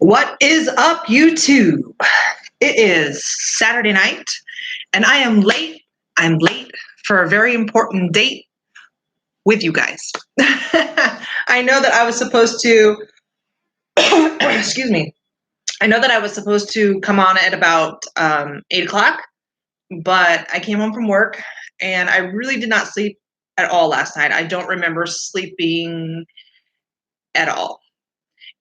What is up, YouTube? It is Saturday night, and I am late. I'm late for a very important date with you guys. I know that I was supposed to, excuse me. I know that I was supposed to come on at about 8 o'clock, but I came home from work, and I really did not sleep at all last night. I don't remember sleeping at all.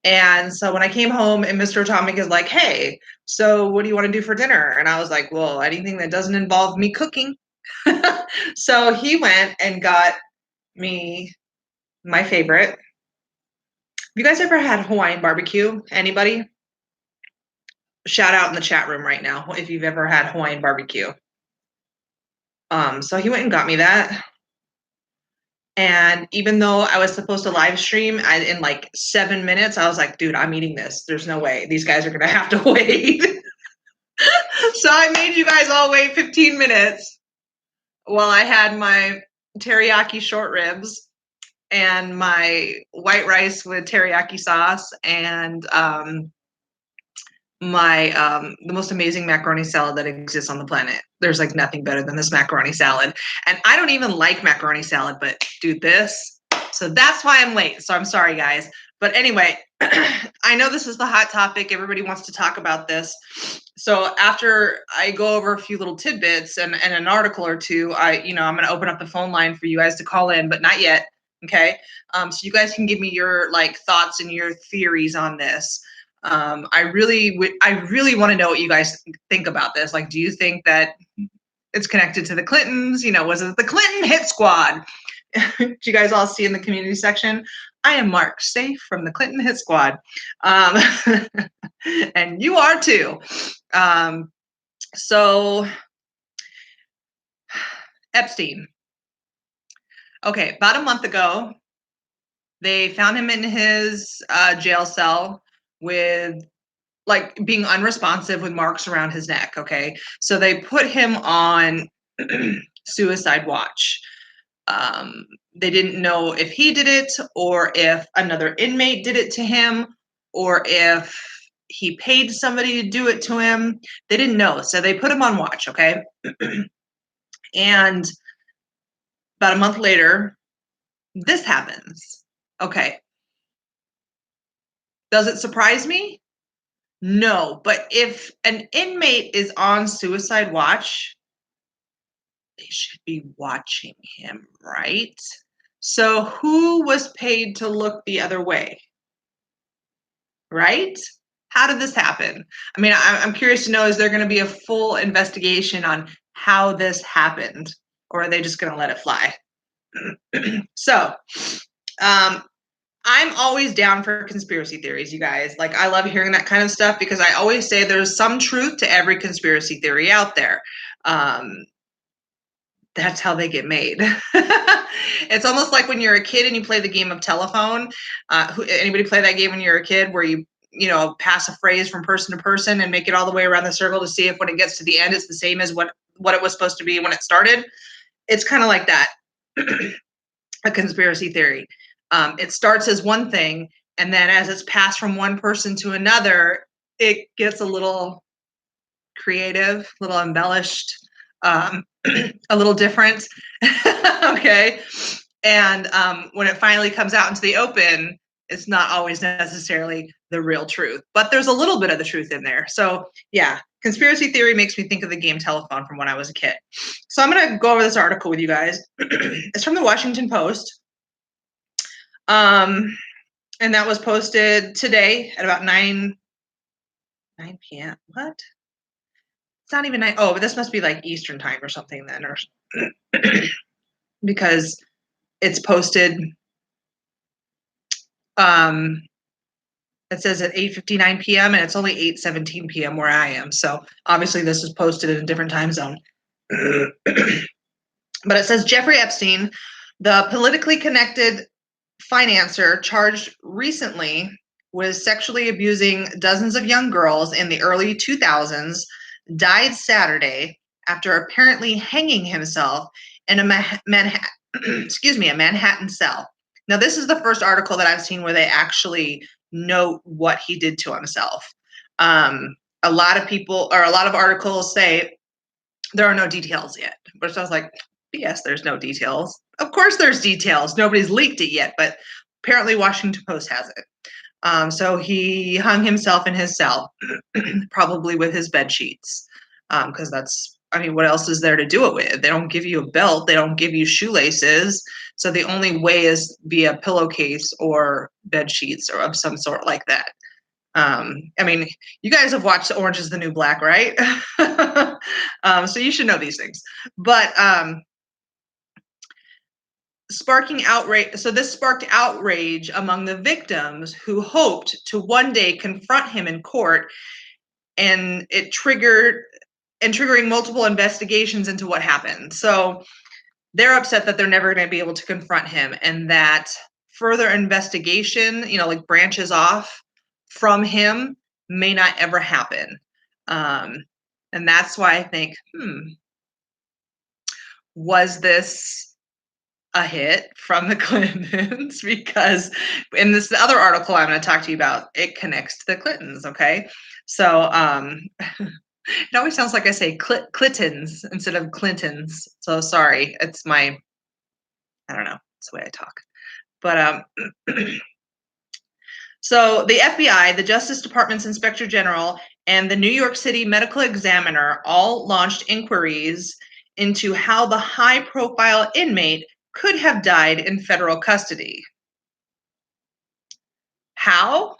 And so when I came home and Mr. Atomic is like, hey, so what do you want to do for dinner? And I was like, well, anything that doesn't involve me cooking. So he went and got me my favorite. Have you guys ever had Hawaiian barbecue? Anybody? Shout out in the chat room right now if you've ever had Hawaiian barbecue. So he went and got me that. And even though I was supposed to live stream in like 7 minutes, I was like, dude, I'm eating this. There's no way. These guys are going to have to wait. So I made you guys all wait 15 minutes while I had my teriyaki short ribs and my white rice with teriyaki sauce and the most amazing macaroni salad that exists on the planet. There's like nothing better than this macaroni salad. And I don't even like macaroni salad, but dude, this. So that's why I'm late. So I'm sorry, guys. But anyway, I know this is the hot topic. Everybody wants to talk about this. So after I go over a few little tidbits and an article or two, I'm going to open up the phone line for you guys to call in, but not yet. Okay. So you guys can give me your like thoughts and your theories on this. I really want to know what you guys think about this. Like, do you think that it's connected to the Clintons? Was it the Clinton hit squad? Did you guys all see in the community section? I am Mark, safe from the Clinton hit squad. And you are too. So Epstein. Okay, about a month ago, they found him in his jail cell with like being unresponsive with marks around his neck. Okay, so they put him on suicide watch. They didn't know if he did it or if another inmate did it to him or if he paid somebody to do it to him. They didn't know, so they put him on watch. Okay. And about a month later, this happens. Okay. Does it surprise me? No, but if an inmate is on suicide watch, they should be watching him, right? So who was paid to look the other way? Right? How did this happen? I mean, I'm curious to know, is there going to be a full investigation on how this happened? Or are they just going to let it fly? So, I'm always down for conspiracy theories, you guys. Like, I love hearing that kind of stuff because I always say there's some truth to every conspiracy theory out there. That's how they get made. It's almost like when you're a kid and you play the game of telephone. Anybody play that game when you're a kid where you pass a phrase from person to person and make it all the way around the circle to see if when it gets to the end, it's the same as what it was supposed to be when it started? It's kind of like that, a conspiracy theory. It starts as one thing, and then as it's passed from one person to another, it gets a little creative, a little embellished, a little different. Okay. And when it finally comes out into the open, it's not always necessarily the real truth, but there's a little bit of the truth in there. So yeah, conspiracy theory makes me think of the game telephone from when I was a kid. So I'm going to go over this article with you guys. It's from the Washington Post. And that was posted today at about 9 p.m. What? It's not even 9. Oh, but this must be like Eastern time or something then, or because it's posted. It says at 8:59 p.m. and it's only 8:17 p.m. where I am. So obviously this is posted in a different time zone. But it says Jeffrey Epstein, the politically connected financier charged recently with sexually abusing dozens of young girls in the early 2000s, died Saturday after apparently hanging himself in a Manhattan cell. Now, this is the first article that I've seen where they actually note what he did to himself. A lot of people, or a lot of articles say there are no details yet. But I was like, yes, there's no details. Of course there's details. Nobody's leaked it yet, but apparently Washington Post has it. So he hung himself in his cell, probably with his bed sheets, because that's, I mean, what else is there to do it with? They don't give you a belt. They don't give you shoelaces. So the only way is via pillowcase or bed sheets or of some sort like that. I mean, you guys have watched Orange is the New Black, right? So you should know these things. But sparking outrage. So this sparked outrage among the victims who hoped to one day confront him in court, and it triggering multiple investigations into what happened. So they're upset that they're never going to be able to confront him, and that further investigation, like branches off from him, may not ever happen. And that's why I think, was this a hit from the Clintons? Because in this other article I'm going to talk to you about, it connects to the Clintons, okay? So it always sounds like I say Clintons instead of Clintons. So sorry, it's I don't know, it's the way I talk. But so the FBI, the Justice Department's Inspector General, and the New York City Medical Examiner all launched inquiries into how the high-profile inmate could have died in federal custody. How?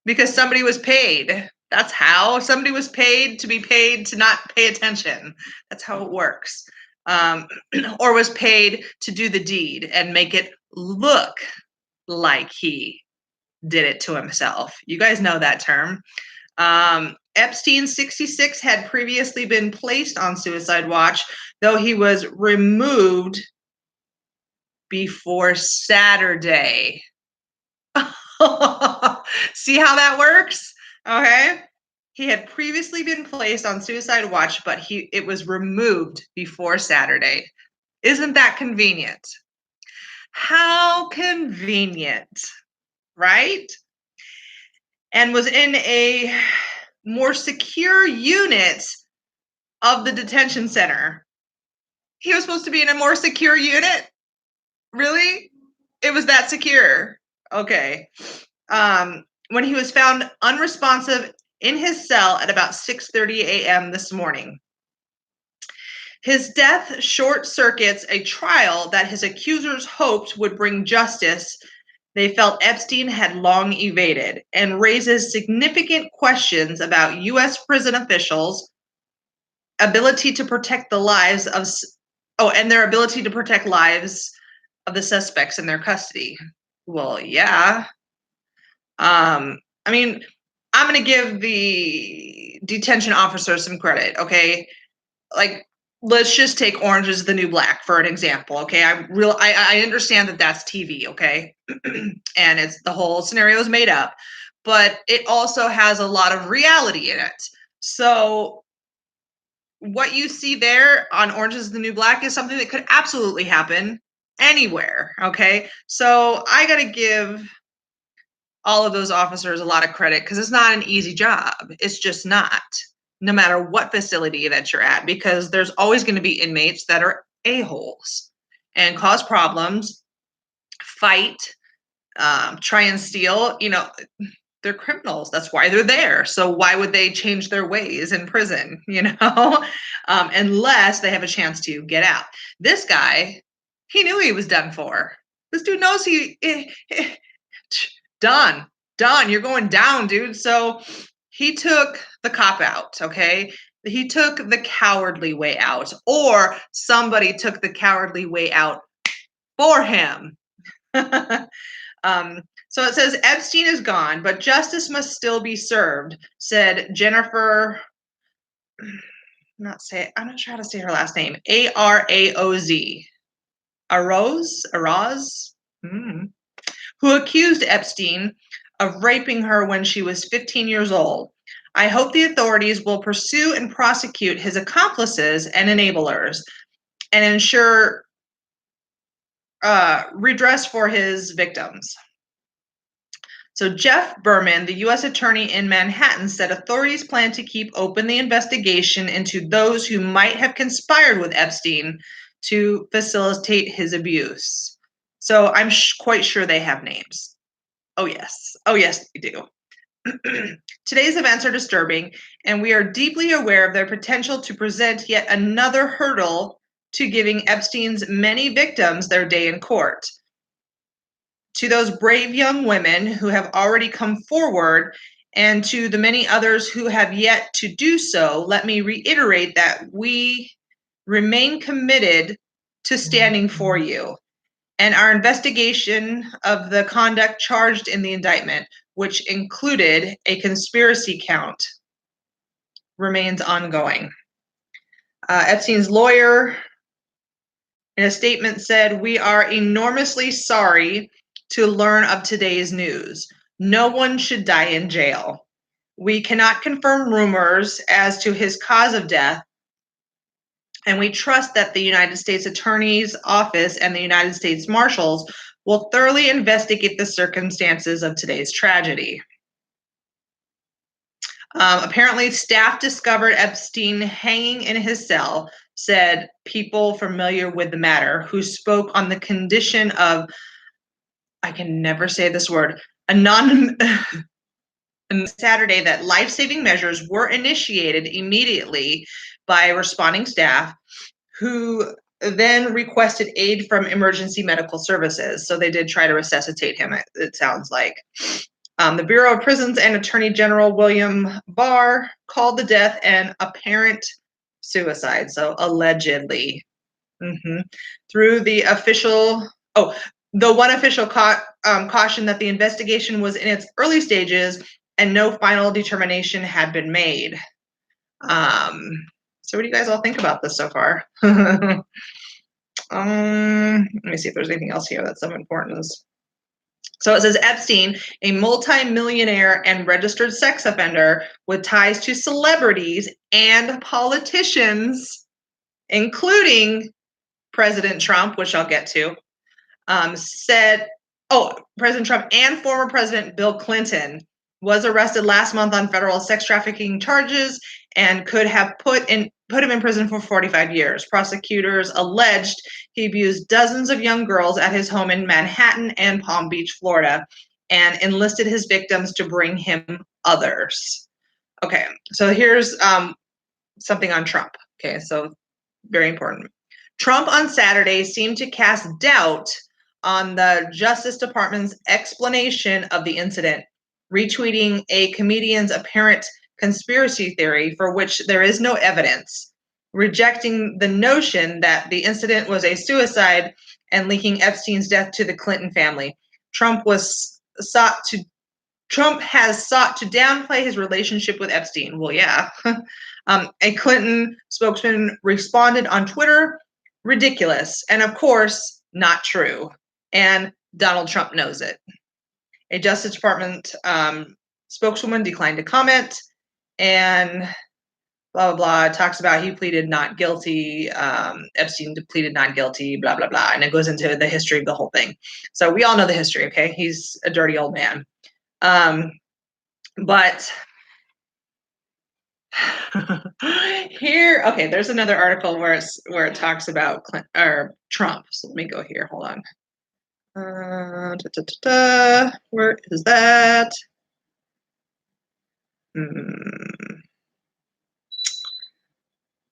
Because somebody was paid. That's how. Somebody was paid to be paid to not pay attention. That's how it works. Or was paid to do the deed and make it look like he did it to himself. You guys know that term. Epstein, 66, had previously been placed on suicide watch, though he was removed before Saturday. See how that works? Okay. He had previously been placed on suicide watch, but it was removed before Saturday. Isn't that convenient? How convenient, right? And was in a more secure unit of the detention center. He was supposed to be in a more secure unit? Really? It was that secure. Okay. When he was found unresponsive in his cell at about 6:30 a.m. this morning. His death short circuits a trial that his accusers hoped would bring justice they felt Epstein had long evaded, and raises significant questions about U.S. prison officials' ability to protect the lives of their ability to protect lives of the suspects in their custody. Well, yeah. I mean, I'm going to give the detention officer some credit, okay? Like, let's just take Orange is the New Black for an example, okay? I understand that that's TV, okay? And it's the whole scenario is made up, but it also has a lot of reality in it. So what you see there on Orange is the New Black is something that could absolutely happen anywhere, okay? So I got to give all of those officers a lot of credit, because it's not an easy job. It's just not, no matter what facility that you're at, because there's always going to be inmates that are a-holes and cause problems, fight, try and steal. They're criminals. That's why they're there. So why would they change their ways in prison, unless they have a chance to get out. This guy, he knew he was done for. This dude knows done, you're going down, dude. So he took the cop out, okay? He took the cowardly way out, or somebody took the cowardly way out for him. So it says Epstein is gone, but justice must still be served, said Jennifer. I'm not sure how to say her last name. Araoz. Aroz, who accused Epstein of raping her when she was 15 years old. I hope the authorities will pursue and prosecute his accomplices and enablers, and ensure redress for his victims. So Jeff Berman, the U.S. attorney in Manhattan, said authorities plan to keep open the investigation into those who might have conspired with Epstein to facilitate his abuse. So I'm quite sure they have names. Oh, yes. Oh, yes, they do. Today's events are disturbing, and we are deeply aware of their potential to present yet another hurdle to giving Epstein's many victims their day in court. To those brave young women who have already come forward, and to the many others who have yet to do so, let me reiterate that we remain committed to standing for you. And our investigation of the conduct charged in the indictment, which included a conspiracy count, remains ongoing. Epstein's lawyer, in a statement, said, "We are enormously sorry to learn of today's news. No one should die in jail. We cannot confirm rumors as to his cause of death, and we trust that the United States Attorney's Office and the United States Marshals will thoroughly investigate the circumstances of today's tragedy." Apparently, staff discovered Epstein hanging in his cell, said people familiar with the matter, who spoke on the condition of, I can never say this word, Saturday, that life-saving measures were initiated immediately by responding staff, who then requested aid from emergency medical services. So they did try to resuscitate him, it sounds like. The Bureau of Prisons and Attorney General William Barr called the death an apparent suicide, so allegedly. Through the official, the one official cautioned that the investigation was in its early stages and no final determination had been made. So what do you guys all think about this so far? Let me see if there's anything else here that's of importance. So it says Epstein, a multi-millionaire and registered sex offender with ties to celebrities and politicians, including President Trump, which I'll get to, said, President Trump and former President Bill Clinton was arrested last month on federal sex trafficking charges and could have put him in prison for 45 years. Prosecutors alleged he abused dozens of young girls at his home in Manhattan and Palm Beach, Florida, and enlisted his victims to bring him others. Okay, so here's something on Trump. Okay, so very important. Trump on Saturday seemed to cast doubt on the Justice Department's explanation of the incident, retweeting a comedian's apparent conspiracy theory for which there is no evidence, rejecting the notion that the incident was a suicide and linking Epstein's death to the Clinton family. Trump has sought to downplay his relationship with Epstein. Well, yeah. A Clinton spokesman responded on Twitter, "Ridiculous, and of course, not true. And Donald Trump knows it." A Justice Department spokeswoman declined to comment, and blah, blah, blah, talks about he pleaded not guilty, Epstein pleaded not guilty, blah, blah, blah, and it goes into the history of the whole thing. So we all know the history, okay? He's a dirty old man. But here, okay, there's another article where it talks about Trump. So let me go here. Hold on. Where is that?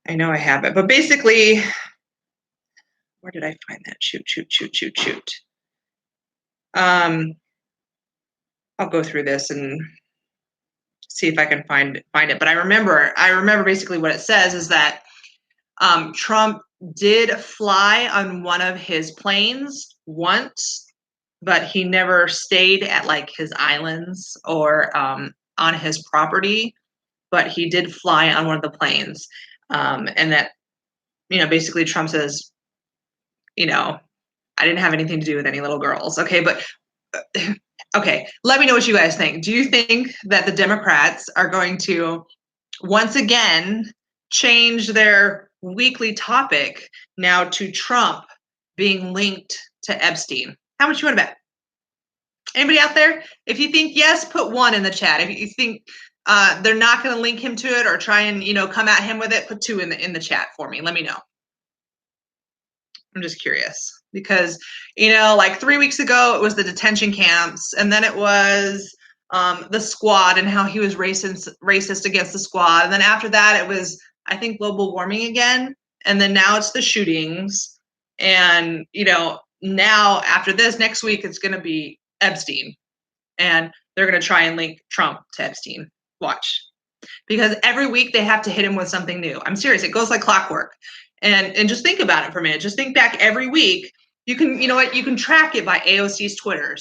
I know I have it, but basically, where did I find that? Shoot. I'll go through this and see if I can find it. But I remember basically what it says is that Trump did fly on one of his planes once, but he never stayed at like his islands or on his property, but he did fly on one of the planes. And that, basically Trump says, I didn't have anything to do with any little girls. Okay, but okay, let me know what you guys think. Do you think that the Democrats are going to once again change their weekly topic now to Trump being linked to Epstein? How much you want to bet? Anybody out there? If you think yes, put 1 in the chat. If you think they're not going to link him to it or try and come at him with it, put 2 in the chat for me. Let me know. I'm just curious because like 3 weeks ago it was the detention camps, and then it was the squad and how he was racist against the squad, and then after that it was, I think, global warming again, and then now it's the shootings, and now after this, next week it's going to be Epstein, and they're going to try and link Trump to Epstein. Watch, because every week they have to hit him with something new. I'm serious. It goes like clockwork. And just think about it for a minute. Just think back every week. You can, you can track it by AOC's Twitter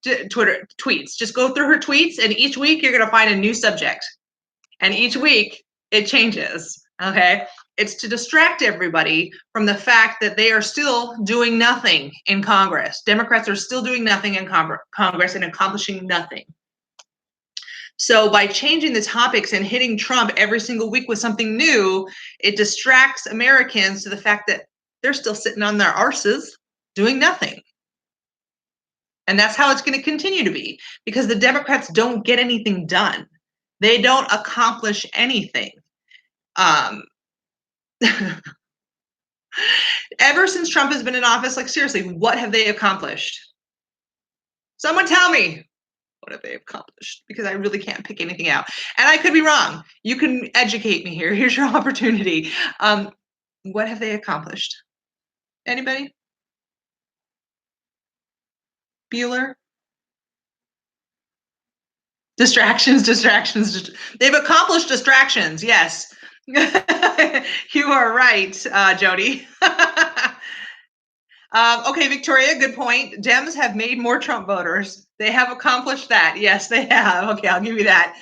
tweets. Just go through her tweets, and each week you're going to find a new subject. And each week it changes. Okay. It's to distract everybody from the fact that they are still doing nothing in Congress. Democrats are still doing nothing in Congress and accomplishing nothing. So by changing the topics and hitting Trump every single week with something new, it distracts Americans to the fact that they're still sitting on their arses doing nothing. And that's how it's going to continue to be, because the Democrats don't get anything done. They don't accomplish anything. Ever since Trump has been in office, like seriously, what have they accomplished? Someone tell me. What have they accomplished? Because I really can't pick anything out. And I could be wrong. You can educate me here. Here's your opportunity. What have they accomplished? Anybody? Bueller? Distractions. They've accomplished distractions. Yes. You are right, Jody. Okay, Victoria, good point. Dems have made more Trump voters. They have accomplished that. Yes, they have. Okay, I'll give you that.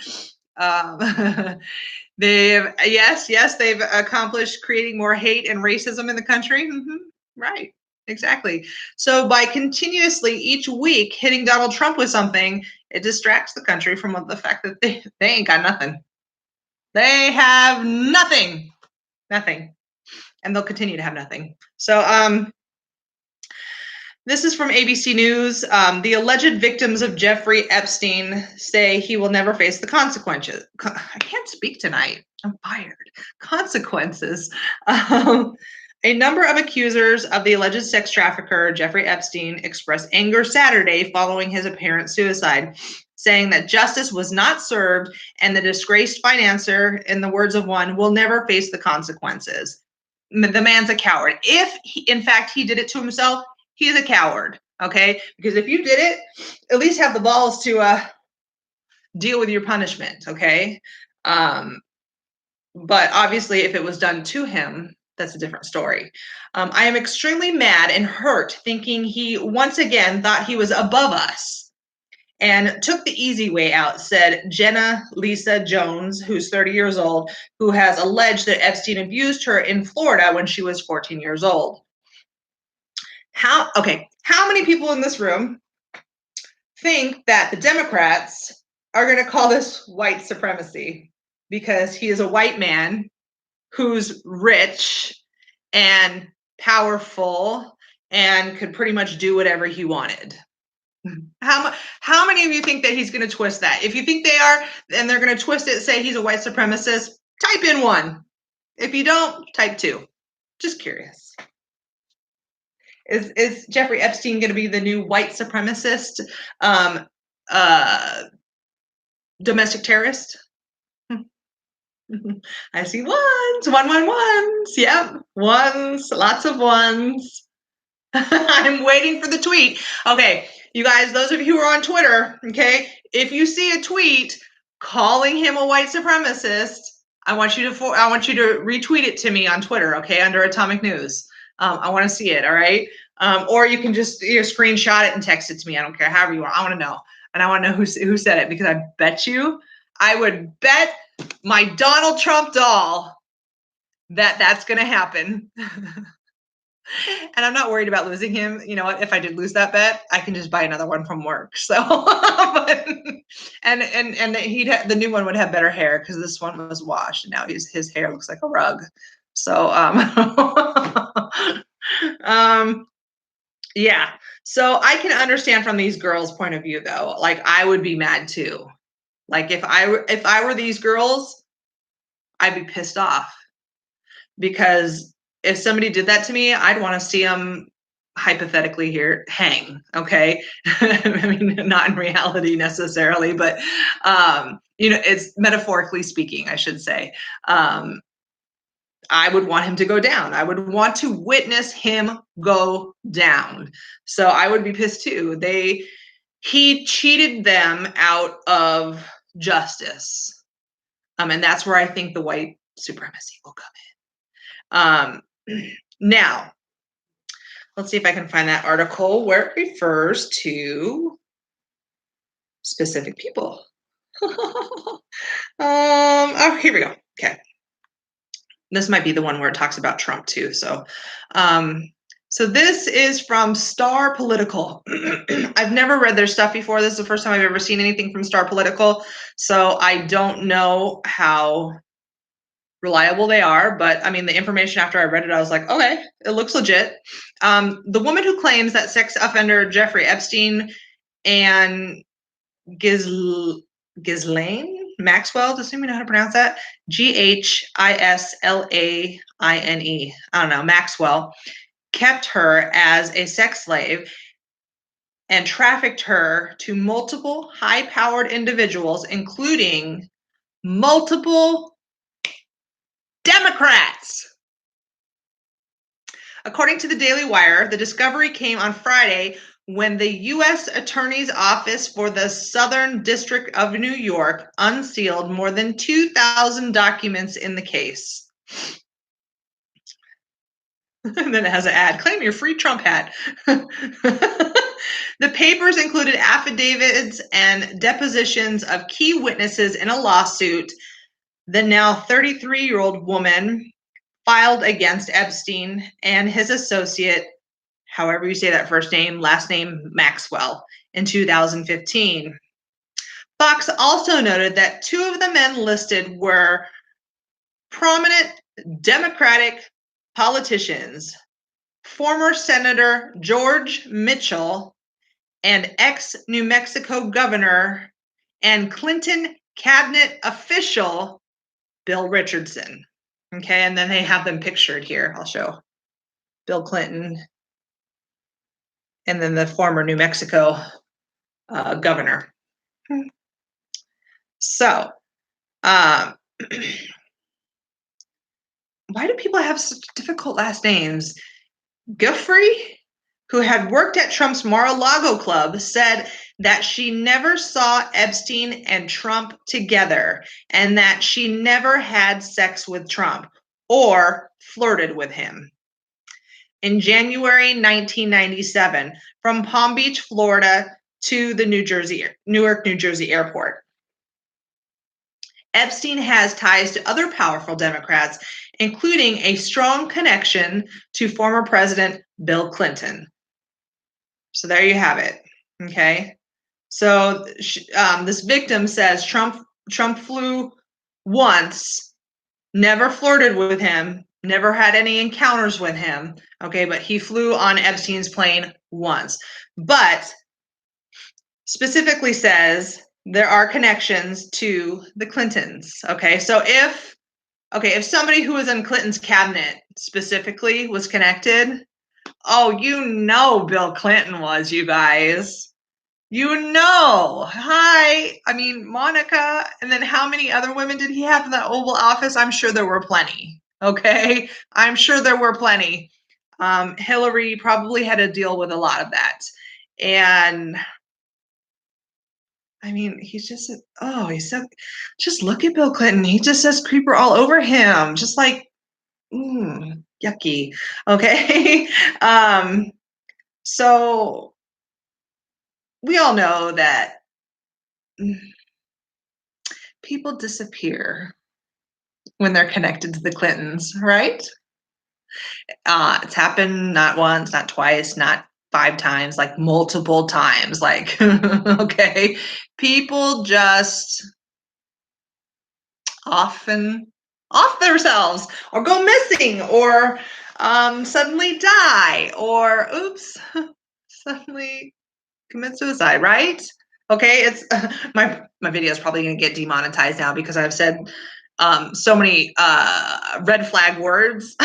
They've accomplished creating more hate and racism in the country. Mm-hmm. Right, exactly. So by continuously each week hitting Donald Trump with something, it distracts the country from the fact that they ain't got nothing. They have nothing, and they'll continue to have nothing. So this is from ABC News. The alleged victims of Jeffrey Epstein say he will never face the consequences. I can't speak tonight. I'm fired. Consequences. A number of accusers of the alleged sex trafficker Jeffrey Epstein expressed anger Saturday following his apparent suicide, saying that justice was not served and the disgraced financier, in the words of one, will never face the consequences. The man's a coward. If, in fact, he did it to himself, he's a coward, okay? Because if you did it, at least have the balls to deal with your punishment, okay? But obviously, if it was done to him, that's a different story. I am extremely mad and hurt, thinking he once again thought he was above us and took the easy way out, said Jenna Lisa Jones, who's 30 years old, who has alleged that Epstein abused her in Florida when she was 14 years old. How many people in this room think that the Democrats are going to call this white supremacy because he is a white man who's rich and powerful and could pretty much do whatever he wanted? How many of you think that he's going to twist that? If you think they are, and they're going to twist it, say he's a white supremacist, type in 1. If you don't, type 2. Just curious. Is Jeffrey Epstein going to be the new white supremacist domestic terrorist? I see ones. Yep, ones. Lots of ones. I'm waiting for the tweet. Okay, you guys, those of you who are on Twitter, okay, if you see a tweet calling him a white supremacist, I want you to retweet it to me on Twitter, okay, under Atomic News. I want to see it, all right? Or you can just screenshot it and text it to me. I don't care, however you want. I want to know. And I want to know who said it, because I would bet my Donald Trump doll that that's going to happen. And I'm not worried about losing him. You know what? If I did lose that bet, I can just buy another one from work. So, and the new one would have better hair, because this one was washed, and now his hair looks like a rug. So, Yeah. So I can understand from these girls' point of view, though. Like, I would be mad too. Like, if I were these girls, I'd be pissed off, because if somebody did that to me, I'd want to see them hypothetically here hang. Okay. I mean, not in reality necessarily, but it's metaphorically speaking, I should say. I would want him to go down. I would want to witness him go down. So I would be pissed too. He cheated them out of justice. And that's where I think the white supremacy will come in. Now, let's see if I can find that article where it refers to specific people. Here we go. Okay. This might be the one where it talks about Trump too. So this is from Star Political. I've never read their stuff before. This is the first time I've ever seen anything from Star Political. So I don't know how reliable they are, but I mean, the information after I read it, I was like, okay, it looks legit. The woman who claims that sex offender Jeffrey Epstein and Ghislaine Maxwell, does anybody know how to pronounce that? Ghislaine. I don't know, Maxwell, kept her as a sex slave and trafficked her to multiple high-powered individuals, including multiple Democrats. According to the Daily Wire, the discovery came on Friday when the U.S. Attorney's Office for the Southern District of New York unsealed more than 2,000 documents in the case. And then it has an ad, claim your free Trump hat. The papers included affidavits and depositions of key witnesses in a lawsuit the now 33-year-old woman filed against Epstein and his associate, however you say that first name, last name Maxwell, in 2015. Fox also noted that two of the men listed were prominent Democratic politicians, former Senator George Mitchell and ex-New Mexico governor and Clinton cabinet official Bill Richardson. Okay, and then they have them pictured here. I'll show Bill Clinton and then the former New Mexico governor. So, why do people have such difficult last names? Guthrie, who had worked at Trump's Mar-a-Lago club, said that she never saw Epstein and Trump together and that she never had sex with Trump or flirted with him. In January 1997, from Palm Beach, Florida to the Newark, New Jersey airport. Epstein has ties to other powerful Democrats, including a strong connection to former President Bill Clinton. So there you have it. Okay. So this victim says Trump flew once, never flirted with him, never had any encounters with him. Okay, but he flew on Epstein's plane once. But specifically says there are connections to the Clintons. Okay, so if somebody who was in Clinton's cabinet specifically was connected, oh, Bill Clinton was, you guys. Hi. I mean, Monica, and then how many other women did he have in the Oval Office? I'm sure there were plenty. Okay, I'm sure there were plenty. Hillary probably had to deal with a lot of that. And I mean, he said, just look at Bill Clinton. He just says creeper all over him. Just like, yucky. Okay. So we all know that people disappear when they're connected to the Clintons, right? It's happened not once, not twice, not 5 times, like multiple times. Like, okay, people just often off themselves or go missing or suddenly die or oops. suddenly commit suicide, right? Okay, it's my video is probably going to get demonetized now because I've said so many red flag words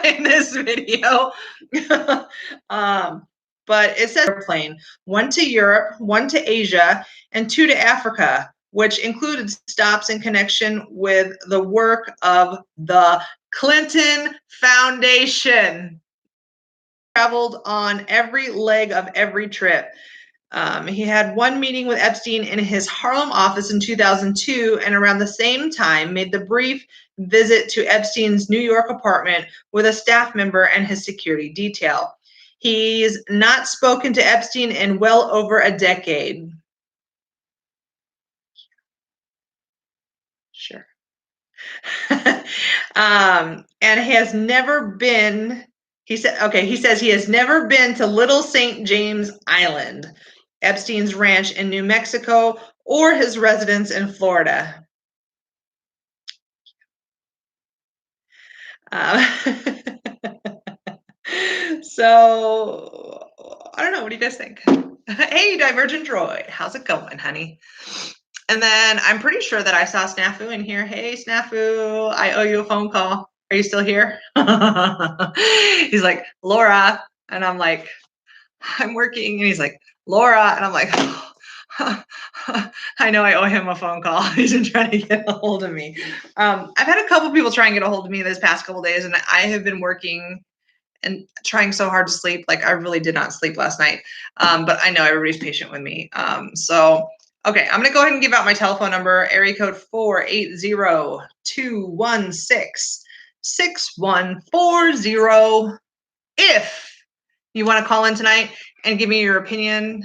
in this video. But it says airplane, 1 to Europe, 1 to Asia, and 2 to Africa, which included stops in connection with the work of the Clinton Foundation. Traveled on every leg of every trip. He had one meeting with Epstein in his Harlem office in 2002, and around the same time made the brief visit to Epstein's New York apartment with a staff member and his security detail. He's not spoken to Epstein in well over a decade. Sure. And has never been, he says he has never been to Little St. James Island, Epstein's ranch in New Mexico, or his residence in Florida. So, I don't know. What do you guys think? Hey, Divergent Droid. How's it going, honey? And then I'm pretty sure that I saw Snafu in here. Hey, Snafu, I owe you a phone call. Are you still here? He's like, Laura. And I'm like, I'm working. And he's like, Laura. And I'm like, I know I owe him a phone call. He's been trying to get a hold of me. I've had a couple people try and get a hold of me this past couple days, and I have been working and trying so hard to sleep. Like, I really did not sleep last night. But I know everybody's patient with me. Okay, I'm going to go ahead and give out my telephone number, area code 480-216-6140. If you want to call in tonight and give me your opinion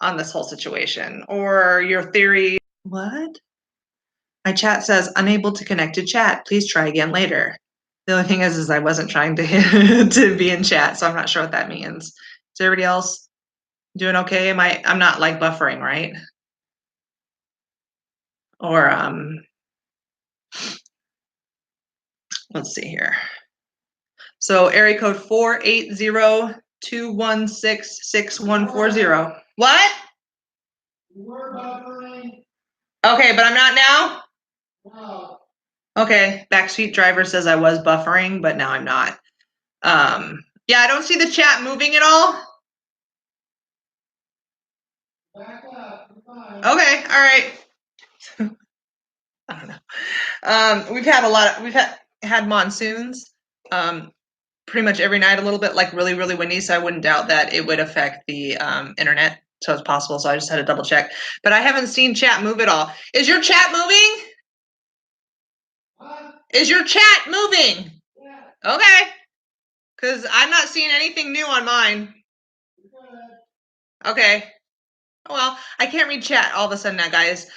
on this whole situation or your theory. What? My chat says unable to connect to chat. Please try again later. The only thing is I wasn't trying to to be in chat, so I'm not sure what that means. Is everybody else doing okay? I'm not like buffering, right? Or let's see here. So area code 480-216-6140. What? We're buffering. Okay, but I'm not now? No. Okay, backseat driver says I was buffering, but now I'm not. Yeah, I don't see the chat moving at all. Back up. Okay, all right. I don't know. We've had monsoons. Pretty much every night a little bit, like really, really windy, so I wouldn't doubt that it would affect the internet. So it's possible, so I just had to double check. But I haven't seen chat move at all. Is your chat moving? Is your chat moving? Yeah. Okay. Because I'm not seeing anything new on mine. Okay. Well, I can't read chat all of a sudden now, guys.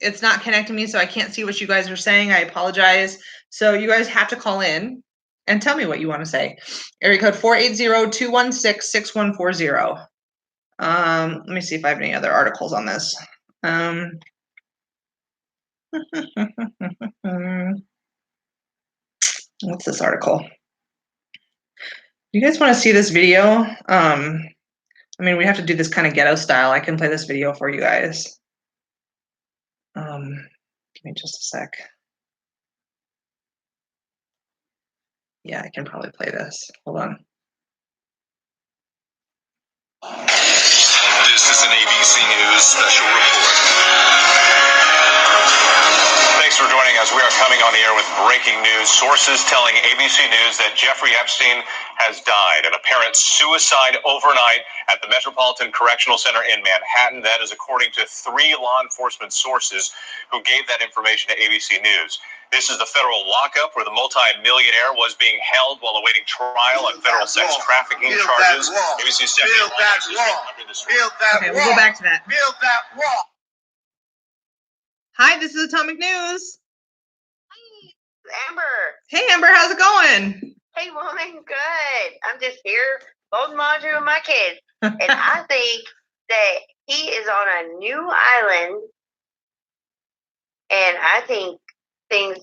It's not connecting me, so I can't see what you guys are saying. I apologize. So you guys have to call in and tell me what you want to say. Area code 480-216-6140. Let me see if I have any other articles on this. What's this article? You guys want to see this video? I mean, we have to do this kind of ghetto style. I can play this video for you guys. Give me just a sec. Yeah, I can probably play this. Hold on. This is an ABC News special report. Thanks for joining us. We are coming on the air with breaking news. Sources telling ABC News that Jeffrey Epstein has died. An apparent suicide overnight at the Metropolitan Correctional Center in Manhattan. That is according to 3 law enforcement sources who gave that information to ABC News. This is the federal lockup where the multi-millionaire was being held while awaiting trial on federal sex trafficking charges. ABC's Stephanie Lyons is covering the story. Okay, we'll go back to that. Build that wall. Hi, this is Atomic News. Hi, Amber. Hey, Amber, how's it going? Hey, woman, good. I'm just here folding laundry with my kids. And I think that he is on a new island. And I think things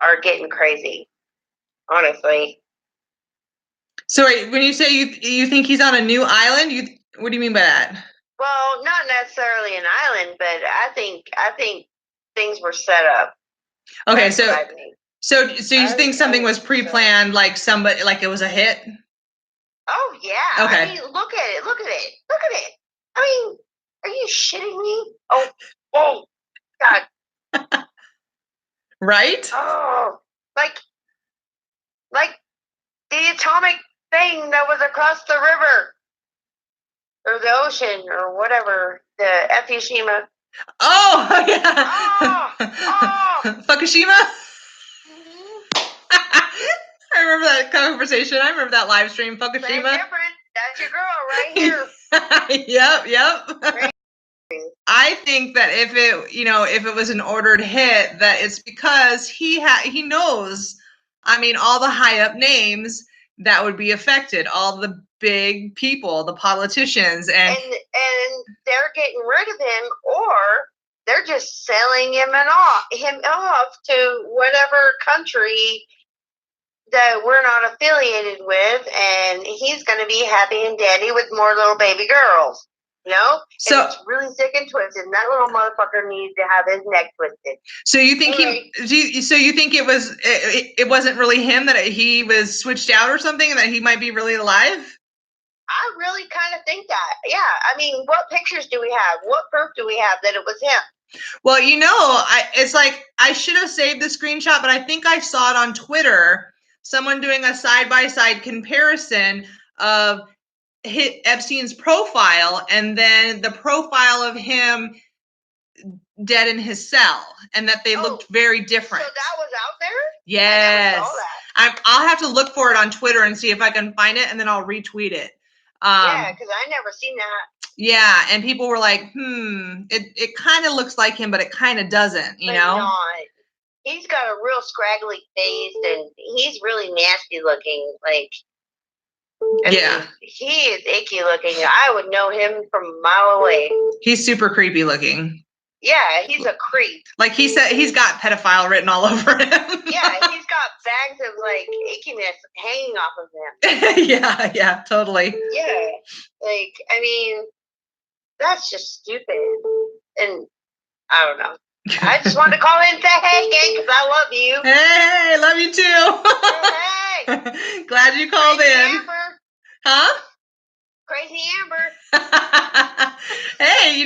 are getting crazy, honestly. So wait, when you say you think he's on a new island, what do you mean by that? Well, not necessarily an island, but I think things were set up. Okay, That's what I think. so you think something was pre-planned, like somebody, like it was a hit? Oh yeah. Okay. I mean, look at it. Look at it. Look at it. I mean, are you shitting me? Oh, God. Right? Oh, like the atomic thing that was across the river or the ocean or whatever, the Fukushima. Oh, yeah. Oh. Fukushima? Mm-hmm. I remember that conversation. I remember that live stream, Same Fukushima. difference. That's your girl right here. Yep. Right. I think that if it was an ordered hit, that it's because he knows, I mean, all the high up names that would be affected, all the big people, the politicians, and they're getting rid of him, or they're just selling him off to whatever country that we're not affiliated with, and he's going to be happy and dandy with more little baby girls. So and it's really sick and twisted, and that little motherfucker needs to have his neck twisted. So you think you think it wasn't really him, that he was switched out or something, and that he might be really alive? I really kind of think that. Yeah. I mean, what pictures do we have? What proof do we have that it was him? Well, it's like I should have saved the screenshot, but I think I saw it on Twitter. Someone doing a side-by-side comparison of Epstein's profile and then the profile of him dead in his cell, and that they looked very different. So that was out there? Yes. I never saw that. I'll have to look for it on Twitter and see if I can find it, and then I'll retweet it. Yeah, because I never seen that. Yeah, and people were like, it kind of looks like him, but it kind of doesn't, but not. He's got a real scraggly face, and he's really nasty looking. Like, I mean, he is icky looking. I would know him from a mile away. He's super creepy looking. Yeah, he's a creep. Like he said, he's got pedophile written all over him. Yeah, he's got bags of like ickiness hanging off of him. Yeah, totally. Yeah, like, I mean, that's just stupid. And I don't know. I just wanted to call in and say, hey, gang, because I love you. Hey, love you too. Hey. Glad you called Crazy in. Amber. Huh? Crazy Amber. Hey,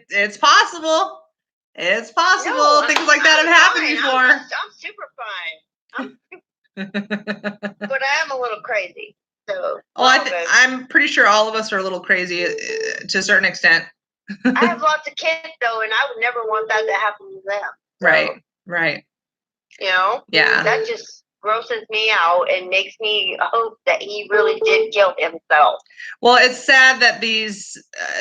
it's possible. It's possible. No, Things like that have happened before. I'm super fine. But I am a little crazy. So. I'm pretty sure all of us are a little crazy to a certain extent. I have lots of kids though, and I would never want that to happen to them. So, Right. Yeah. That just grosses me out and makes me hope that he really did kill himself. Well, it's sad that these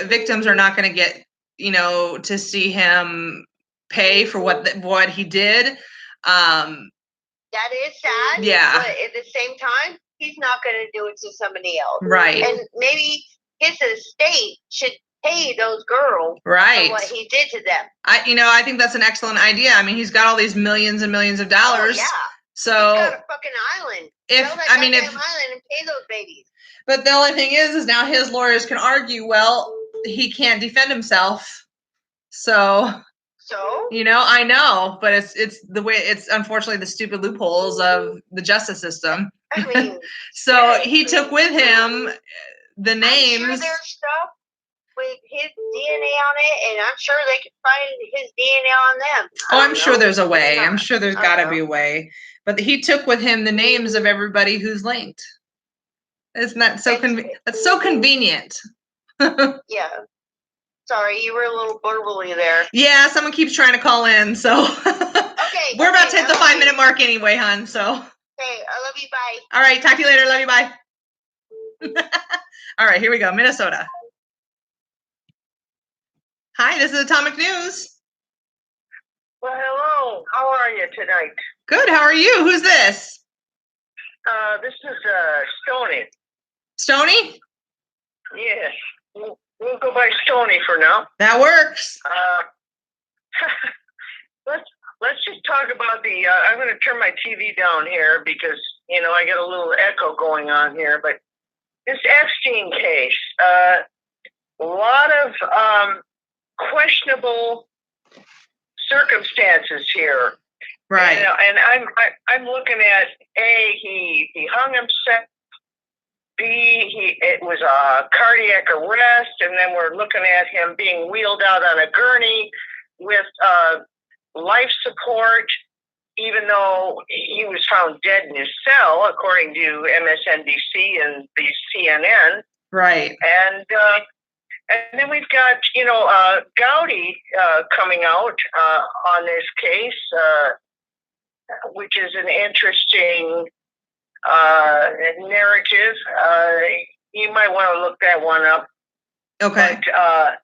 victims are not going to get, to see him pay for what he did. That is sad. Yeah. But at the same time, he's not going to do it to somebody else. Right. And maybe his estate should pay those girls for what he did to them. I think that's an excellent idea. I mean, he's got all these millions and millions of dollars. Oh, yeah. So he's got a fucking island. Sell that island and pay those babies. But the only thing is now his lawyers can argue, well, he can't defend himself. So I know, but it's the way, it's unfortunately the stupid loopholes of the justice system. I mean, so he took with him the names. I'm sure there's stuff with his DNA on it, and I'm sure they can find his DNA on them. I'm sure there's a way. I'm sure there's got to be a way. But he took with him the names of everybody who's linked. Isn't that so convenient? That's so convenient. Yeah. Sorry, you were a little burbly there. Yeah, someone keeps trying to call in, so. Okay. We're about to hit the 5-minute mark anyway, hon, so. Okay, I love you, bye. All right, talk to you later. Love you, bye. All right, here we go, Minnesota. Hi, this is Atomic News. Well, hello. How are you tonight? Good, how are you? Who's this? This is Stony. Stony? Yes. We'll go by Stony for now. That works. Let's just talk about I'm going to turn my TV down here because, I get a little echo going on here, but this Epstein case, a lot of questionable circumstances here. Right. And I'm looking at A, he hung himself. B, it was a cardiac arrest, and then we're looking at him being wheeled out on a gurney with life support, even though he was found dead in his cell, according to MSNBC and the CNN. Right. And then we've got, Gowdy coming out on this case, which is an interesting narrative. You might want to look that one up. Okay. But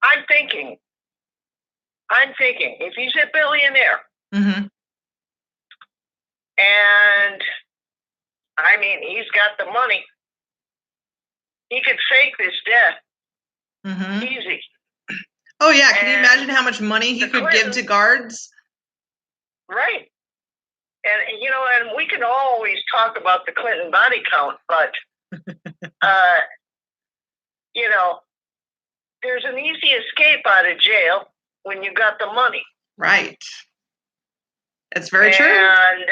I'm thinking, if he's a billionaire, Mm-hmm. and I mean, he's got the money, he could fake this death Mm-hmm. easy. Oh yeah, can you And imagine how much money he the could give Clintons- to guards? Right. And, and we can always talk about the Clinton body count, but, there's an easy escape out of jail when you got the money. Right. It's very true. And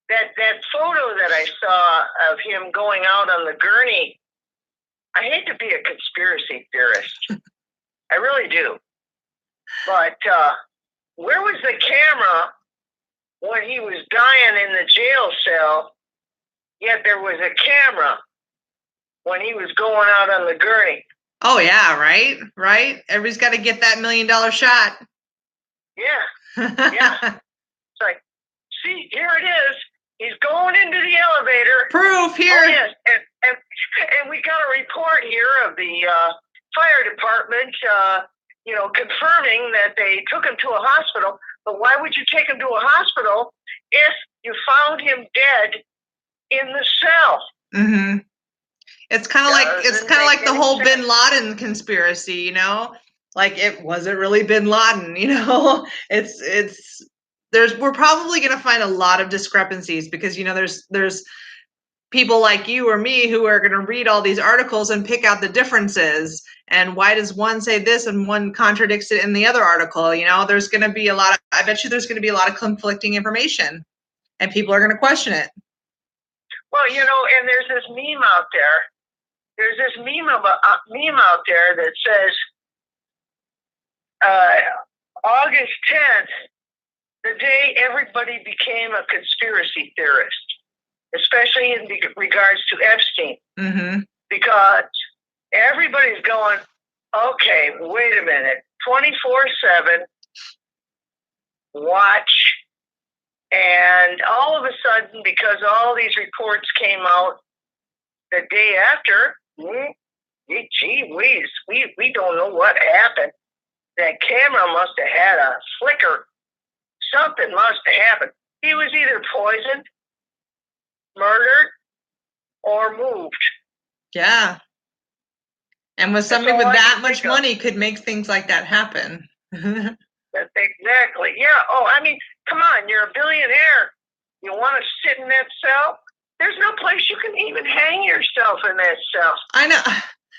that photo that I saw of him going out on the gurney, I hate to be a conspiracy theorist. I really do. But where was the camera when he was dying in the jail cell, yet there was a camera when he was going out on the gurney? Oh yeah, right? Right? Everybody's got to get that $1 million shot. Yeah. Yeah. It's like, see, here it is. He's going into the elevator. Proof here. Oh, yes. And we got a report here of the fire department, confirming that they took him to a hospital. But why would you take him to a hospital if you found him dead in the cell? Mm-hmm. It's kind of like the whole Bin Laden conspiracy, Like was it really Bin Laden? We're probably going to find a lot of discrepancies because there's people like you or me who are going to read all these articles and pick out the differences. And why does one say this and one contradicts it in the other article? There's going to be I bet you there's going to be a lot of conflicting information, and people are going to question it. Well, and there's this meme out there. There's this meme out there that says August 10th, the day everybody became a conspiracy theorist, especially in regards to Epstein. Mm-hmm. Because everybody's going, okay, wait a minute, 24/7, watch. And all of a sudden, because all these reports came out the day after, gee whiz, we don't know what happened. That camera must have had a flicker. Something must have happened. He was either poisoned, murdered, or moved. Yeah. And with somebody with that much money could make things like that happen. That's exactly. Yeah. Oh, I mean, come on. You're a billionaire. You want to sit in that cell? There's no place you can even hang yourself in that cell. I know.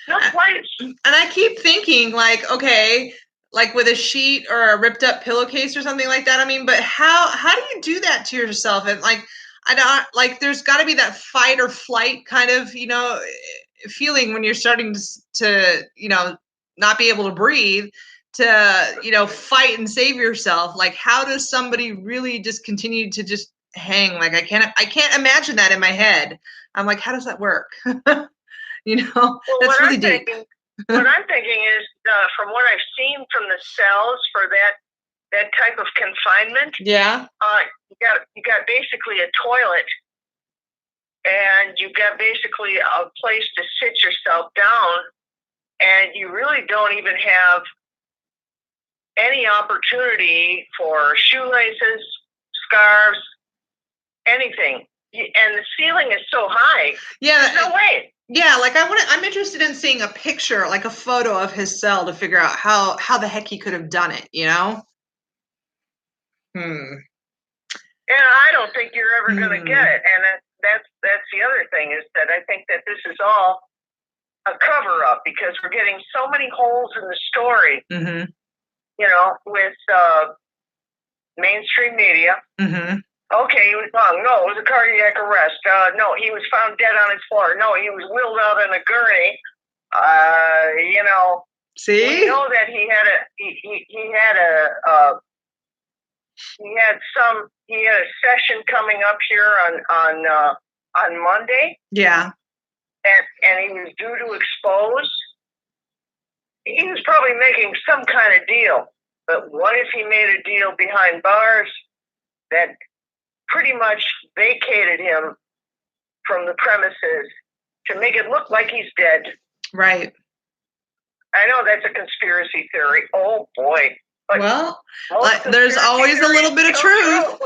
No place. And I keep thinking, okay, like with a sheet or a ripped up pillowcase or something like that. I mean, but how do you do that to yourself? And I don't there's got to be that fight or flight kind of feeling when you're starting to not be able to breathe, to fight and save yourself. Like, how does somebody really just continue to just hang? Like, I can't imagine that in my head. I'm like, how does that work? Well, that's really deep. What I'm thinking is, from what I've seen from the cells for that type of confinement, yeah, you got basically a toilet, and you got basically a place to sit yourself down, and you really don't even have any opportunity for shoelaces, scarves, anything. And the ceiling is so high. Yeah, there's no way. Yeah, I'm interested in seeing a picture, like a photo of his cell, to figure out how the heck he could have done it, And I don't think you're ever going to get it. And that's the other thing, is that I think that this is all a cover up, because we're getting so many holes in the story, you know, with mainstream media. Okay, he was wrong. No, it was a cardiac arrest. No, he was found dead on his floor. No, he was wheeled out in a gurney. You know, see, we know that he had a session coming up here on Monday. Yeah. And he was due to expose. He was probably making some kind of deal. But what if he made a deal behind bars that pretty much vacated him from the premises to make it look like he's dead? Right. I know that's a conspiracy theory. Oh, boy. But well, there's always a little bit of truth.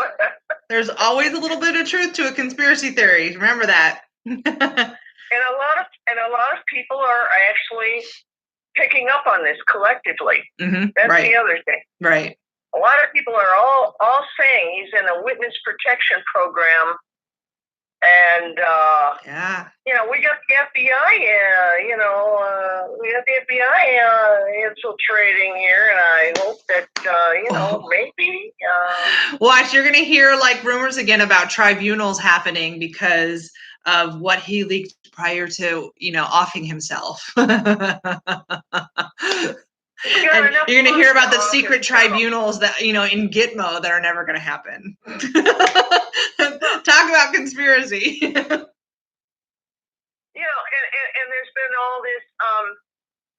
There's always a little bit of truth to a conspiracy theory. Remember that. And a lot of people are actually picking up on this collectively. That's right. the other thing. Right. A lot of people are all saying he's in a witness protection program, and yeah, you know, we got the FBI. You know, we got the FBI infiltrating here, and I hope that you know, maybe. Watch, you're gonna hear like rumors again about tribunals happening because of what he leaked prior to, you know, offing himself. And you're going to hear about the secret tribunals that, you know, in Gitmo that are never going to happen. Talk about conspiracy. You know, and there's been all this,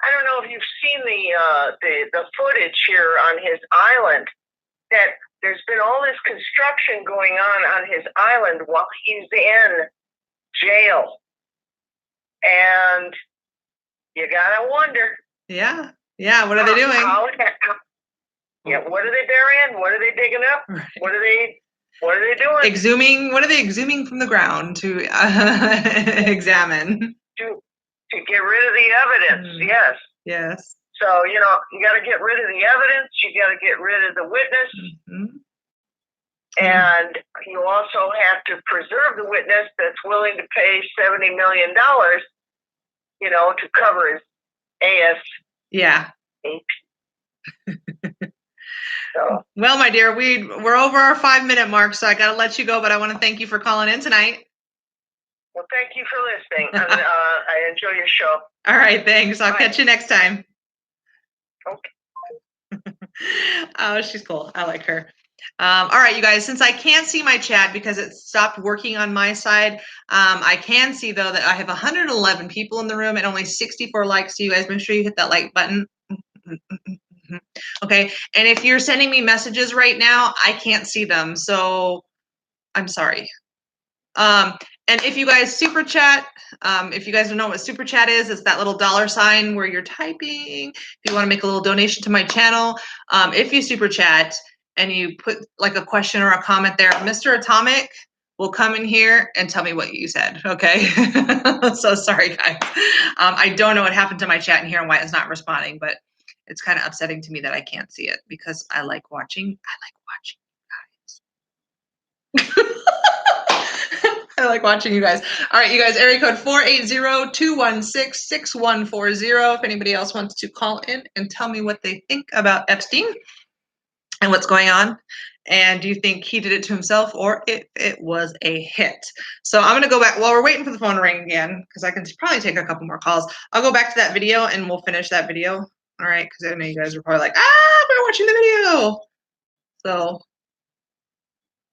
I don't know if you've seen the footage here on his island, that there's been all this construction going on his island while he's in jail. And you gotta wonder. Yeah. Yeah. What are they doing? Yeah. What are they burying? What are they digging up? Right. What are they doing? Exhuming. What are they exhuming from the ground to examine? To get rid of the evidence. Yes. Yes. So, you know, you got to get rid of the evidence. You got to get rid of the witness. And you also have to preserve the witness that's willing to pay $70 million, you know, to cover his AS. Yeah. So. Well, my dear, we're over our 5-minute mark, so I got to let you go, but I want to thank you for calling in tonight. Well, thank you for listening. And, I enjoy your show. All right, thanks. I'll catch you next time. Okay. Oh, she's cool. I like her. All right, you guys, since I can't see my chat because it stopped working on my side, I can see, though, that I have 111 people in the room and only 64 likes. So you guys make sure you hit that like button. Okay, and if you're sending me messages right now, I can't see them, so I'm sorry. And if you guys super chat, if you guys don't know what super chat is, it's that little $sign where you're typing. If you want to make a little donation to my channel, if you super chat and you put like a question or a comment there, Mr. Atomic will come in here and tell me what you said. Okay. So sorry, guys. I don't know what happened to my chat in here and why it's not responding, but it's kind of upsetting to me that I can't see it because I like watching. I like watching you guys. All right, you guys, area code 480-216-6140. If anybody else wants to call in and tell me what they think about Epstein and what's going on. And do you think he did it to himself or if it was a hit? So I'm going to go back while we're waiting for the phone to ring again, because I can probably take a couple more calls. I'll go back to that video and we'll finish that video. All right, because I know you guys are probably like, we're watching the video. So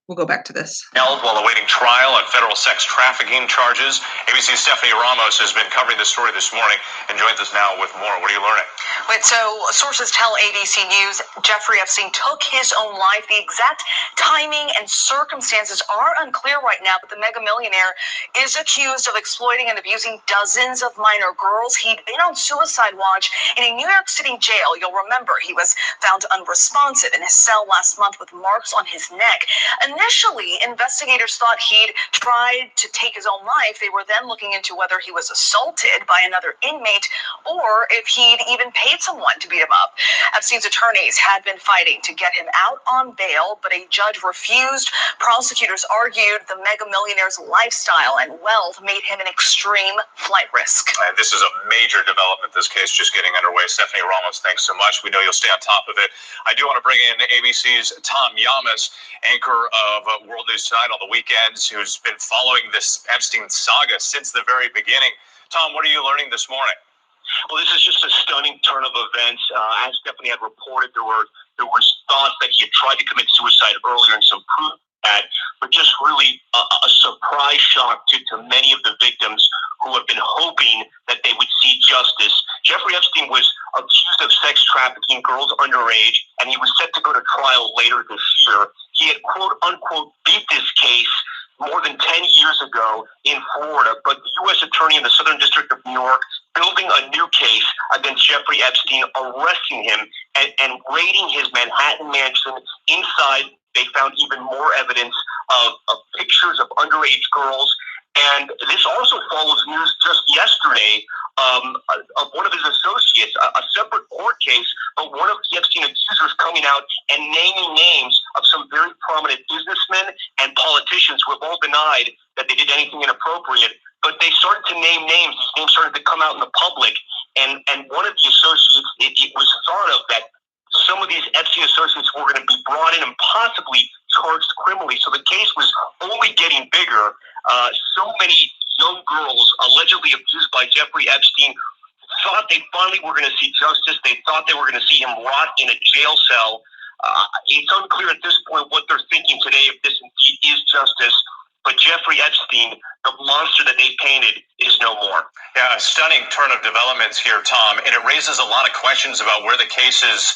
we'll go back to this. Held while awaiting trial on federal sex trafficking charges. ABC's Stephanie Ramos has been covering this story this morning and joins us now with more. What are you learning? Wait, so sources tell ABC News Jeffrey Epstein took his own life. The exact timing and circumstances are unclear right now, but the mega millionaire is accused of exploiting and abusing dozens of minor girls. He'd been on suicide watch in a New York City jail. You'll remember he was found unresponsive in his cell last month with marks on his neck. A initially, investigators thought he'd tried to take his own life. They were then looking into whether he was assaulted by another inmate or if he'd even paid someone to beat him up. Epstein's attorneys had been fighting to get him out on bail, but a judge refused. Prosecutors argued the mega millionaire's lifestyle and wealth made him an extreme flight risk. And this is a major development, this case just getting underway. Stephanie Ramos, thanks so much. We know you'll stay on top of it. I do want to bring in ABC's Tom Yamas, anchor of World News Tonight on the weekends, who's been following this Epstein saga since the very beginning. Tom, what are you learning this morning? Well, this is just a stunning turn of events. As Stephanie had reported, there was thoughts that he had tried to commit suicide earlier and some proof of that, but just really a surprise shock to many of the victims who have been hoping that they would see justice. Jeffrey Epstein was accused of sex trafficking girls underage, and he was set to go to trial later this year. He had, quote unquote, beat this case more than 10 years ago in Florida, but the U.S. Attorney in the Southern District of New York building a new case against Jeffrey Epstein, arresting him and raiding his Manhattan mansion. Inside, they found even more evidence of pictures of underage girls. And this also follows news just yesterday of one of his associates, a separate court case, but one of the Epstein accusers coming out and naming names of some very prominent businessmen and politicians who have all denied that they did anything inappropriate. But they started to name names. These names started to come out in the public. And one of the associates, it was thought of that some of these Epstein associates were going to be brought in and possibly charged criminally. So the case was only getting bigger. So many young girls allegedly abused by Jeffrey Epstein thought they finally were going to see justice. They thought they were going to see him rot in a jail cell. It's unclear at this point what they're thinking today, if this indeed is justice. But Jeffrey Epstein, the monster that they painted, is no more. Yeah, a stunning turn of developments here, Tom, and it raises a lot of questions about where the cases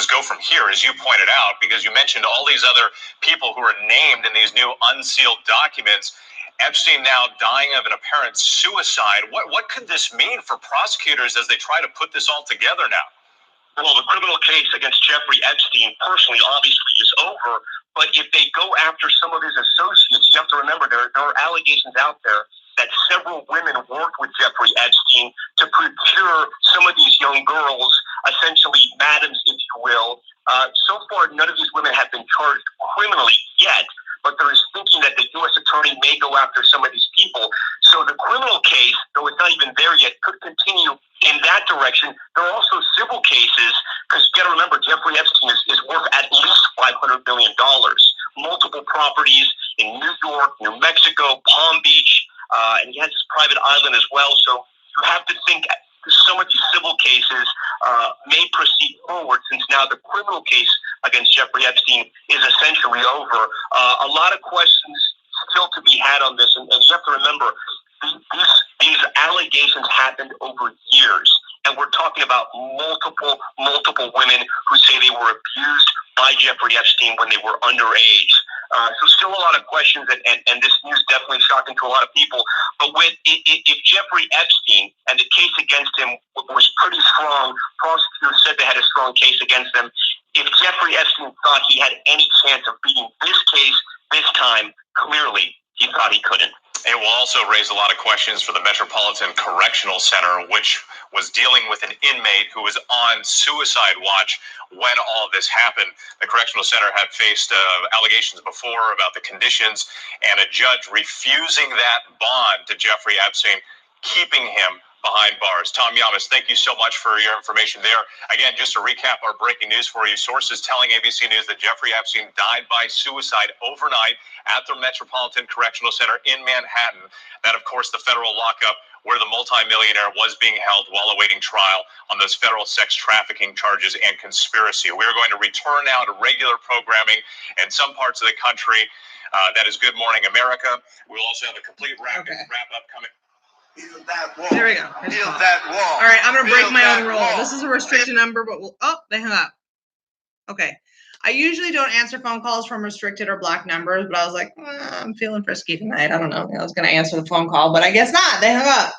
go from here, as you pointed out, because you mentioned all these other people who are named in these new unsealed documents. Epstein now dying of an apparent suicide. What could this mean for prosecutors as they try to put this all together now? Well, the criminal case against Jeffrey Epstein, personally, obviously, is over. But if they go after some of his associates, you have to remember there are allegations out there that several women worked with Jeffrey Epstein to procure some of these young girls, essentially madams, if you will. So far, none of these women have been charged criminally yet, but there is thinking that the U.S. Attorney may go after some of these people. So the criminal case, though it's not even there yet, could continue in that direction. There are also civil cases, because you got to remember, Jeffrey Epstein is worth at least $500 billion. Multiple properties in New York, New Mexico, Palm Beach, and he has his private island as well. So you have to think some of these civil cases may proceed forward, since now the criminal case against Jeffrey Epstein is essentially over. A lot of questions still to be had on this, and you have to remember, these allegations happened over years, and we're talking about multiple women who say they were abused by Jeffrey Epstein when they were underage. So still a lot of questions, and this news definitely shocking to a lot of people. But if Jeffrey Epstein and the case against him was pretty strong, prosecutors said they had a strong case against them. If Jeffrey Epstein thought he had any chance of beating this case this time, clearly he thought he couldn't. It will also raise a lot of questions for the Metropolitan Correctional Center, which was dealing with an inmate who was on suicide watch when all of this happened. The Correctional Center had faced allegations before about the conditions, and a judge refusing that bond to Jeffrey Epstein, keeping him behind bars. Tom Yamas, thank you so much for your information there. Again, just to recap our breaking news for you, sources telling ABC News that Jeffrey Epstein died by suicide overnight at the Metropolitan Correctional Center in Manhattan. That, of course, the federal lockup where the multimillionaire was being held while awaiting trial on those federal sex trafficking charges and conspiracy. We're going to return now to regular programming in some parts of the country. That is Good Morning America. We'll also have a complete wrap-up coming. There we go. Build that wall. All right, I'm going to break Build my that own rule. wall. This is a restricted number, but they hung up. Okay. I usually don't answer phone calls from restricted or blocked numbers, but I was like, I'm feeling frisky tonight. I don't know. I was going to answer the phone call, but I guess not. They hung up.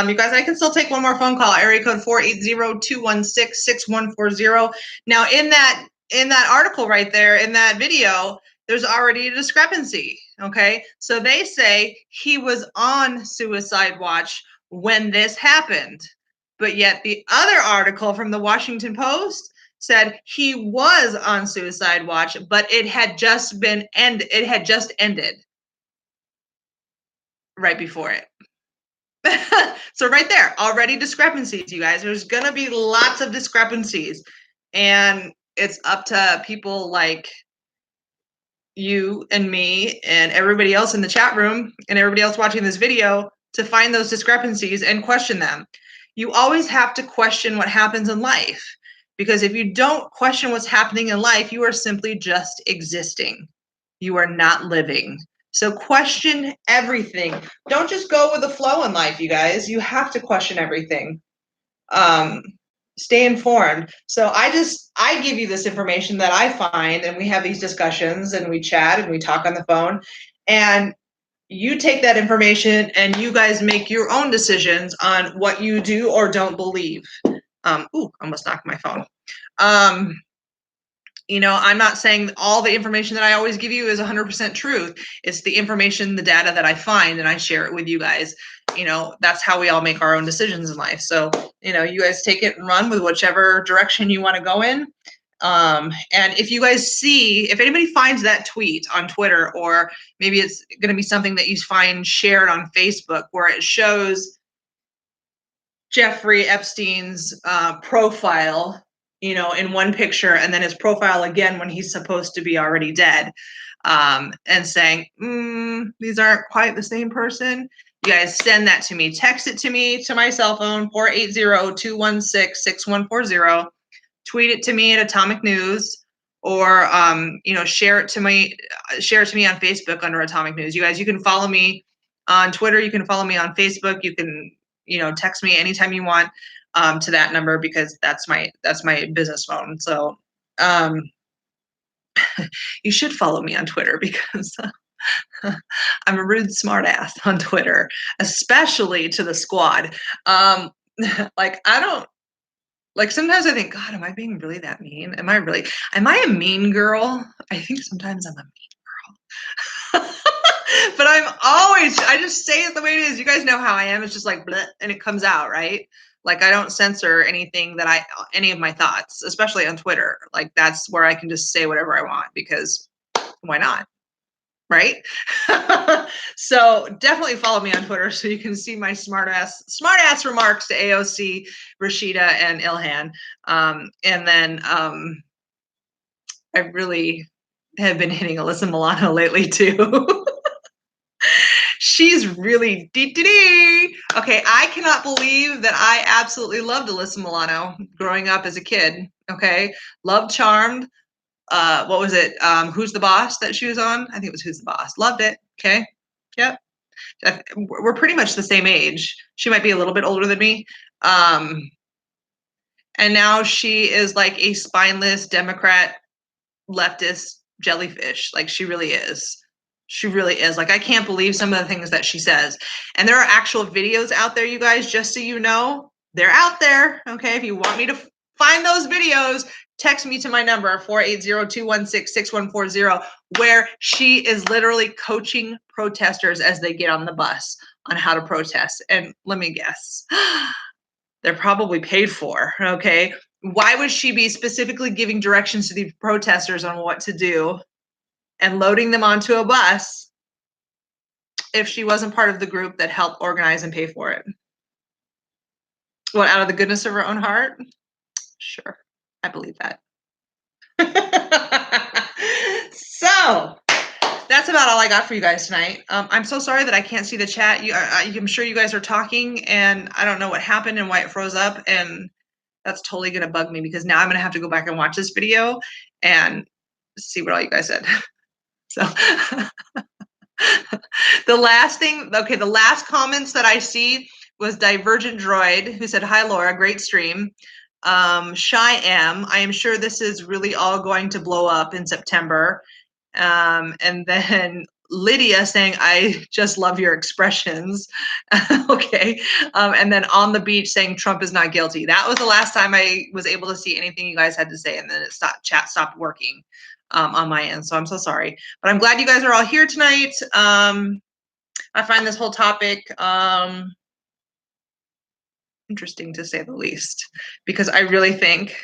You guys, I can still take one more phone call. Area code 480-216-6140. Now, in that article right there, in that video, there's already a discrepancy. Okay, so they say he was on suicide watch when this happened, but yet the other article from the Washington Post said he was on suicide watch, but it had just ended right before it. So right there, already discrepancies, you guys. There's gonna be lots of discrepancies, and it's up to people like you and me and everybody else in the chat room and everybody else watching this video to find those discrepancies and question them. You always have to question what happens in life, because if you don't question what's happening in life, you are simply just existing. You are not living. So question everything. Don't just go with the flow in life, you guys. You have to question everything. Stay informed. So I give you this information that I find, and we have these discussions and we chat and we talk on the phone, and you take that information and you guys make your own decisions on what you do or don't believe. Almost knocked my phone. I'm not saying all the information that I always give you is 100% truth. It's the information, the data that I find, and I share it with you guys. That's how we all make our own decisions in life. So, you guys take it and run with whichever direction you want to go in. And if you guys if anybody finds that tweet on Twitter, or maybe it's going to be something that you find shared on Facebook where it shows Jeffrey Epstein's profile, in one picture, and then his profile again when he's supposed to be already dead, and saying, these aren't quite the same person, you guys send that to me. Text it to me, to my cell phone, 480-216-6140. Tweet it to me at Atomic News, or share it to me on Facebook under Atomic News. You guys, you can follow me on Twitter. You can follow me on Facebook. You can text me anytime you want to that number, because that's my business phone. So you should follow me on Twitter, because I'm a rude smartass on Twitter, especially to the squad. Sometimes I think, God, am I being really that mean? Am I a mean girl? I think sometimes I'm a mean girl. But I just say it the way it is. You guys know how I am. It's just like, bleh, and it comes out, right? Like, I don't censor anything any of my thoughts, especially on Twitter. Like, that's where I can just say whatever I want, because why not? Right? So definitely follow me on Twitter so you can see my smart ass remarks to AOC, Rashida, and Ilhan. And then I really have been hitting Alyssa Milano lately too. She's really dee. Okay, I cannot believe that I absolutely loved Alyssa Milano growing up as a kid. Okay, loved Charmed. What was it? Who's the Boss that she was on? I think it was Who's the Boss. Loved it. Okay, yep. We're pretty much the same age. She might be a little bit older than me. And now she is like a spineless Democrat leftist jellyfish. Like, she really is. She really is. Like, I can't believe some of the things that she says. And there are actual videos out there, you guys, just so you know. They're out there. Okay, if you want me to find those videos, text me to my number, 480-216-6140, where she is literally coaching protesters as they get on the bus on how to protest. And let me guess, they're probably paid for, okay? Why would she be specifically giving directions to the protesters on what to do and loading them onto a bus if she wasn't part of the group that helped organize and pay for it? What, out of the goodness of her own heart? Sure, I believe that. So that's about all I got for you guys tonight. I'm so sorry that I can't see the chat. I'm sure you guys are talking, and I don't know what happened and why it froze up, and that's totally going to bug me, because now I'm going to have to go back and watch this video and see what all you guys said. So the last comments that I see was Divergent Droid, who said, "Hi, Laura, great stream." Shy M, I am sure this is really all going to blow up in September. And then Lydia saying, "I just love your expressions." Okay. And then On the Beach saying, "Trump is not guilty." That was the last time I was able to see anything you guys had to say, and then chat stopped working. on my end. So I'm so sorry, but I'm glad you guys are all here tonight. I find this whole topic interesting, to say the least, because I really think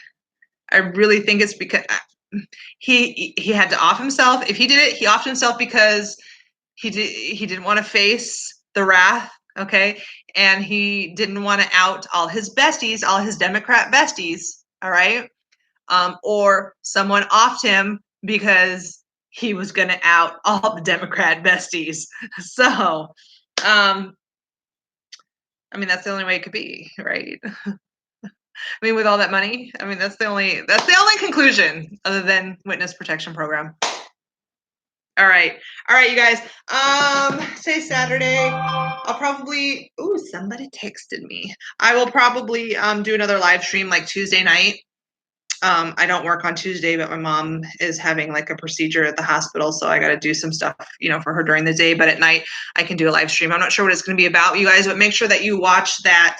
it's because he had to off himself. If he did it, he offed himself because he didn't want to face the wrath, okay? And he didn't want to out all his besties, all his Democrat besties, all right? Or someone offed him because he was going to out all the Democrat besties. So, I mean, that's the only way it could be, right? I mean, with all that money, I mean, that's the only conclusion other than witness protection program. All right, you guys. Today's Saturday. I'll probably. Ooh, somebody texted me. I will probably do another live stream like Tuesday night. I don't work on Tuesday, but my mom is having like a procedure at the hospital, so I got to do some stuff, for her during the day. But at night, I can do a live stream. I'm not sure what it's going to be about, you guys, but make sure that you watch that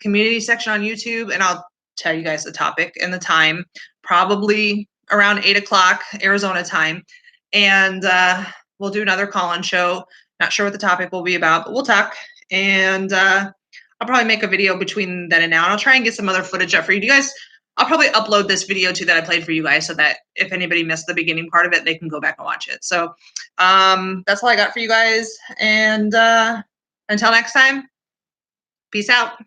community section on YouTube, and I'll tell you guys the topic and the time, probably around 8 o'clock Arizona time. And we'll do another call-in show. Not sure what the topic will be about, but we'll talk. And I'll probably make a video between then and now. And I'll try and get some other footage up for you. I'll probably upload this video too that I played for you guys so that if anybody missed the beginning part of it, they can go back and watch it. So that's all I got for you guys. And until next time, peace out.